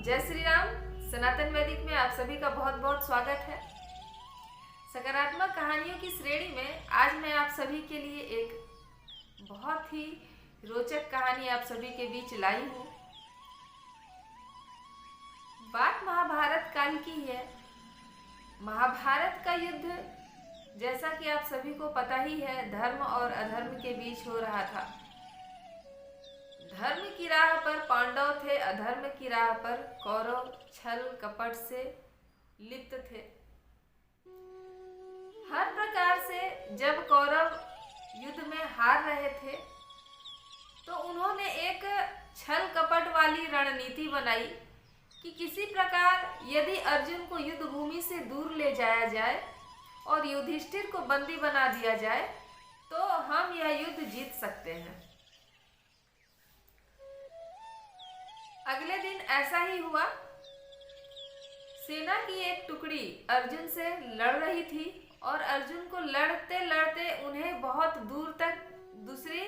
जय श्री राम। सनातन वैदिक में आप सभी का बहुत बहुत स्वागत है। सकारात्मक कहानियों की श्रेणी में आज मैं आप सभी के लिए एक बहुत ही रोचक कहानी आप सभी के बीच लाई हूँ। बात महाभारत काल की है। महाभारत का युद्ध, जैसा कि आप सभी को पता ही है, धर्म और अधर्म के बीच हो रहा था। धर्म की राह पर पांडव थे, अधर्म की राह पर कौरव छल कपट से लिप्त थे। हर प्रकार से जब कौरव युद्ध में हार रहे थे तो उन्होंने एक छल कपट वाली रणनीति बनाई कि किसी प्रकार यदि अर्जुन को युद्ध भूमि से दूर ले जाया जाए और युधिष्ठिर को बंदी बना दिया जाए तो हम यह युद्ध जीत सकते हैं। अगले दिन ऐसा ही हुआ। सेना की एक टुकड़ी अर्जुन से लड़ रही थी और अर्जुन को लड़ते लड़ते उन्हें बहुत दूर तक दूसरी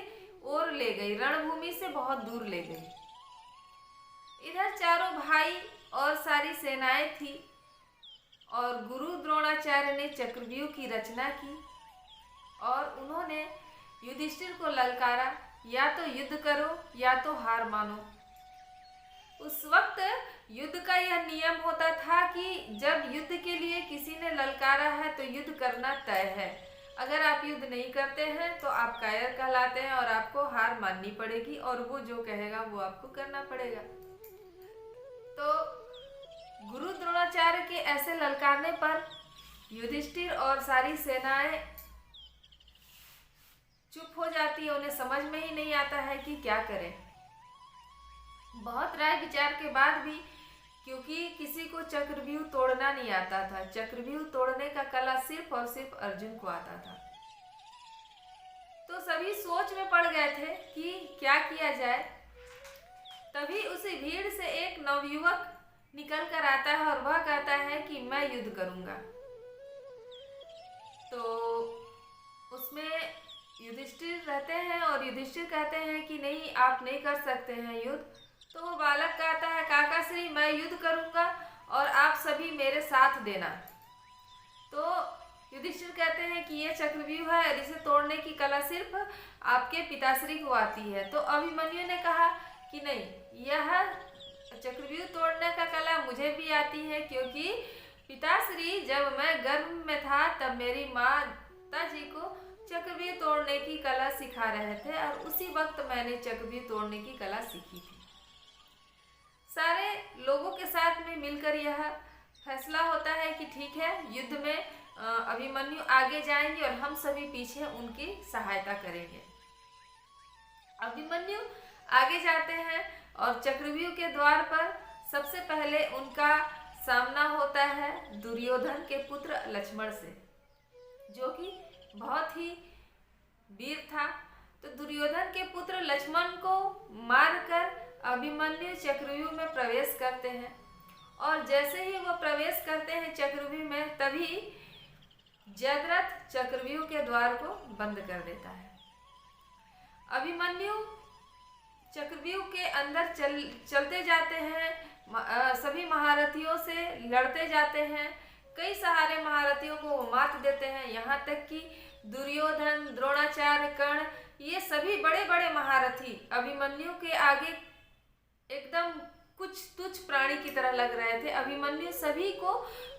ओर ले गई, रणभूमि से बहुत दूर ले गई। इधर चारों भाई और सारी सेनाएं थी और गुरु द्रोणाचार्य ने चक्रव्यूह की रचना की और उन्होंने युधिष्ठिर को ललकारा, या तो युद्ध करो या तो हार मानो। उस वक्त युद्ध का यह नियम होता था कि जब युद्ध के लिए किसी ने ललकारा है तो युद्ध करना तय है। अगर आप युद्ध नहीं करते हैं तो आप कायर कहलाते हैं और आपको हार माननी पड़ेगी और वो जो कहेगा वो आपको करना पड़ेगा। तो गुरु द्रोणाचार्य के ऐसे ललकारने पर युधिष्ठिर और सारी सेनाएं चुप हो जाती है। उन्हें समझ में ही नहीं आता है कि क्या करें। बहुत राय विचार के बाद भी, क्योंकि किसी को चक्रव्यूह तोड़ना नहीं आता था, चक्रव्यूह तोड़ने का कला सिर्फ और सिर्फ अर्जुन को आता था, तो सभी सोच में पड़ गए थे कि क्या किया जाए। तभी उसी भीड़ से एक नवयुवक निकल कर आता है और वह कहता है कि मैं युद्ध करूंगा। तो उसमें युधिष्ठिर रहते हैं और युधिष्ठिर कहते हैं कि नहीं, आप नहीं कर सकते हैं युद्ध। तो वो बालक कहता है, काका श्री मैं युद्ध करूंगा और आप सभी मेरे साथ देना। तो युधिष्ठिर कहते हैं कि ये चक्रव्यूह है और इसे तोड़ने की कला सिर्फ आपके पिताश्री को आती है। तो अभिमन्यु ने कहा कि नहीं, यह चक्रव्यूह तोड़ने का कला मुझे भी आती है, क्योंकि पिताश्री जब मैं गर्भ में था तब मेरी माता जी को चक्रव्यूह तोड़ने की कला सिखा रहे थे और उसी वक्त मैंने चक्रव्यूह तोड़ने की कला सीखी थी। सारे लोगों के साथ में मिलकर यह फैसला होता है कि ठीक है, युद्ध में अभिमन्यु आगे जाएंगे और हम सभी पीछे उनकी सहायता करेंगे। अभिमन्यु आगे जाते हैं और चक्रव्यूह के द्वार पर सबसे पहले उनका सामना होता है दुर्योधन के पुत्र लक्ष्मण से, जो कि बहुत ही वीर था। तो दुर्योधन के पुत्र लक्ष्मण को मारकर अभिमन्यु चक्रव्यूह में प्रवेश करते हैं और जैसे ही वो प्रवेश करते हैं चक्रव्यूह में, तभी जयद्रथ चक्रव्यूह के द्वार को बंद कर देता है। अभिमन्यु चक्रव्यूह के अंदर चलते जाते हैं, सभी महारथियों से लड़ते जाते हैं, कई सारे महारथियों को वो मात देते हैं। यहाँ तक कि दुर्योधन, द्रोणाचार्य, कर्ण, ये सभी बड़े बड़े महारथी अभिमन्यु के आगे एकदम कुछ तुच्छ प्राणी की तरह लग रहे थे। अभिमन्यु सभी को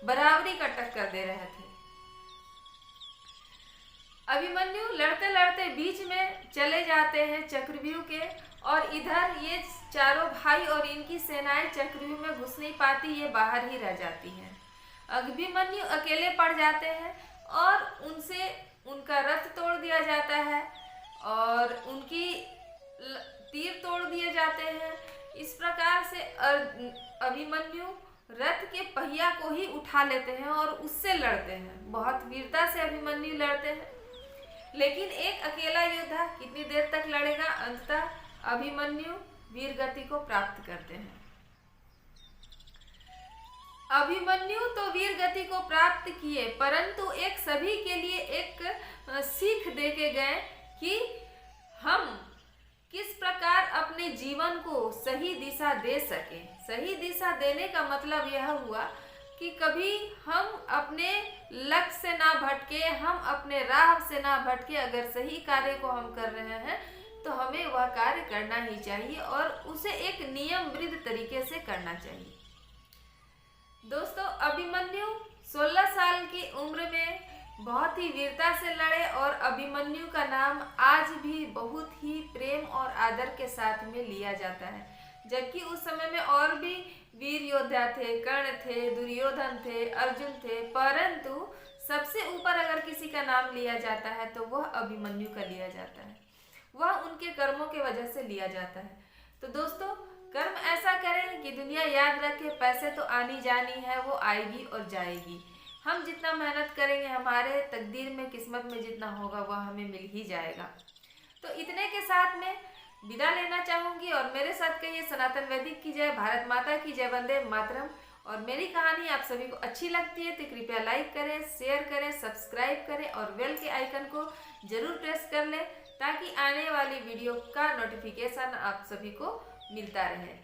बराबरी का टक्कर दे रहे थे। अभिमन्यु लड़ते लड़ते बीच में चले जाते हैं चक्रव्यूह के, और इधर ये चारों भाई और इनकी सेनाएं चक्रव्यूह में घुस नहीं पाती, ये बाहर ही रह जाती हैं। अभिमन्यु अकेले पड़ जाते हैं और उनसे उनका रथ तोड़ दिया जाता है और उनकी तीर तोड़ दिए जाते हैं। इस प्रकार से अभिमन्यु रथ के पहिया को ही उठा लेते हैं और उससे लड़ते हैं। बहुत वीरता से अभिमन्यु लड़ते हैं, लेकिन एक अकेला योद्धा कितनी देर तक लड़ेगा। अंततः अभिमन्यु वीर गति को प्राप्त करते हैं। अभिमन्यु तो वीर गति को प्राप्त किए, परंतु एक सभी के लिए एक सीख दे के गए कि हम किस प्रकार अपने जीवन को सही दिशा दे सके। सही दिशा देने का मतलब यह हुआ कि कभी हम अपने लक्ष्य से ना भटके, हम अपने राह से ना भटके। अगर सही कार्य को हम कर रहे हैं तो हमें वह कार्य करना ही चाहिए और उसे एक नियमबद्ध तरीके से करना चाहिए। दोस्तों, अभिमन्यु 16 साल की उम्र में बहुत ही वीरता से लड़े और अभिमन्यु का नाम आज भी बहुत ही प्रेम और आदर के साथ में लिया जाता है। जबकि उस समय में और भी वीर योद्धा थे, कर्ण थे, दुर्योधन थे, अर्जुन थे, परंतु सबसे ऊपर अगर किसी का नाम लिया जाता है तो वह अभिमन्यु का लिया जाता है। वह उनके कर्मों के वजह से लिया जाता है। तो दोस्तों, कर्म ऐसा करें कि दुनिया याद रखे, पैसे तो आनी जानी है, वो आएगी और जाएगी। हम जितना मेहनत करेंगे, हमारे तकदीर में, किस्मत में जितना होगा वह हमें मिल ही जाएगा। तो इतने के साथ में विदा लेना चाहूँगी और मेरे साथ कहिए सनातन वैदिक की जय, भारत माता की जय, वंदे मातरम। और मेरी कहानी आप सभी को अच्छी लगती है तो कृपया लाइक करें, शेयर करें, सब्सक्राइब करें और बेल के आइकन को जरूर प्रेस कर लें ताकि आने वाली वीडियो का नोटिफिकेशन आप सभी को मिलता रहे।